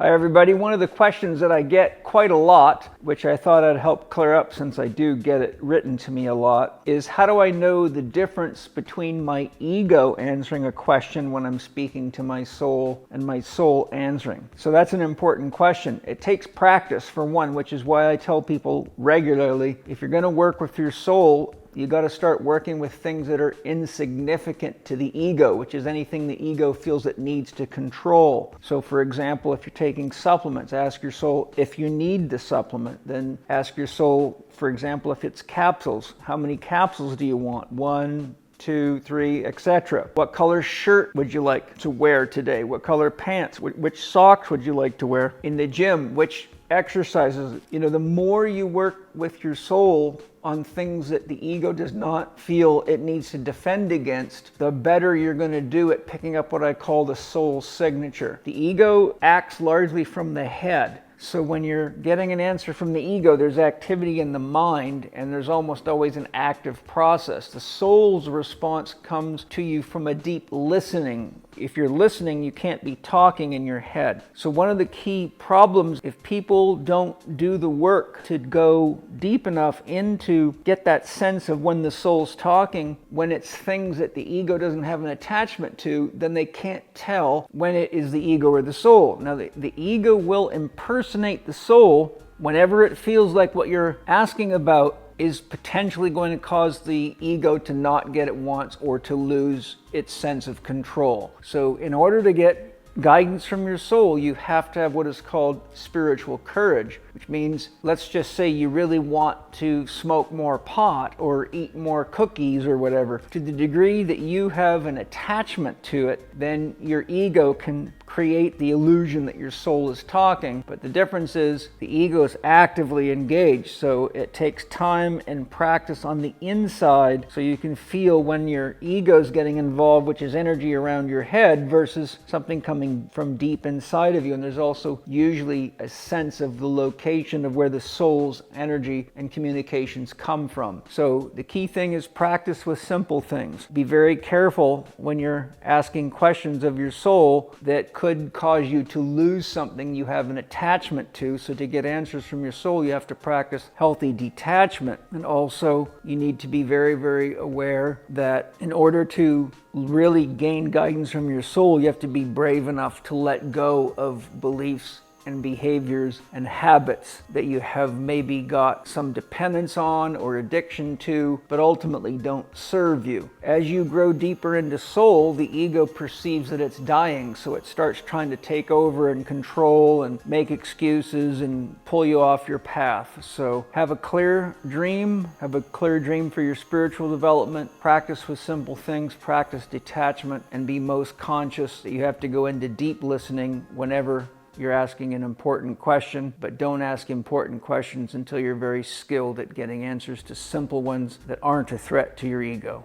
Hi everybody. One of the questions that I get quite a lot, which I thought I'd help clear up since I do get it written to me a lot, is how do I know the difference between my ego answering a question when I'm speaking to my soul and my soul answering? So that's an important question. It takes practice for one, which is why I tell people regularly, if you're going to work with your soul, you got to start working with things that are insignificant to the ego, which is anything the ego feels it needs to control. So for example, if you're taking supplements, ask your soul if you need the supplement. Then ask your soul, for example, if it's capsules, how many capsules do you want? 1, 2, 3, etc. What color shirt would you like to wear today? What color pants? Which socks would you like to wear? In the gym, which exercises? The more you work with your soul on things that the ego does not feel it needs to defend against, the better you're going to do at picking up what I call the soul signature. The ego acts largely from the head. So when you're getting an answer from the ego, there's activity in the mind, and there's almost always an active process. The soul's response comes to you from a deep listening. If you're listening, you can't be talking in your head. So one of the key problems, if people don't do the work to go deep enough into get that sense of when the soul's talking, when it's things that the ego doesn't have an attachment to, then they can't tell when it is the ego or the soul. Now, the ego will impersonate the soul whenever it feels like what you're asking about is potentially going to cause the ego to not get it wants or to lose its sense of control. So in order to get guidance from your soul, you have to have what is called spiritual courage, which means, let's just say you really want to smoke more pot or eat more cookies or whatever. To the degree that you have an attachment to it, then your ego can create the illusion that your soul is talking. But the difference is the ego is actively engaged, so it takes time and practice on the inside so you can feel when your ego is getting involved, which is energy around your head, versus something coming from deep inside of you. And there's also usually a sense of the location of where the soul's energy and communications come from. So the key thing is practice with simple things. Be very careful when you're asking questions of your soul that could cause you to lose something you have an attachment to. So to get answers from your soul, you have to practice healthy detachment. And also you need to be very, very aware that in order to really gain guidance from your soul, you have to be brave enough to let go of beliefs and behaviors and habits that you have maybe got some dependence on or addiction to, but ultimately don't serve you. As you grow deeper into soul, the ego perceives that it's dying, so it starts trying to take over and control and make excuses and pull you off your path. So have a clear dream for your spiritual development, practice with simple things, practice detachment, and be most conscious that you have to go into deep listening whenever you're asking an important question, but don't ask important questions until you're very skilled at getting answers to simple ones that aren't a threat to your ego.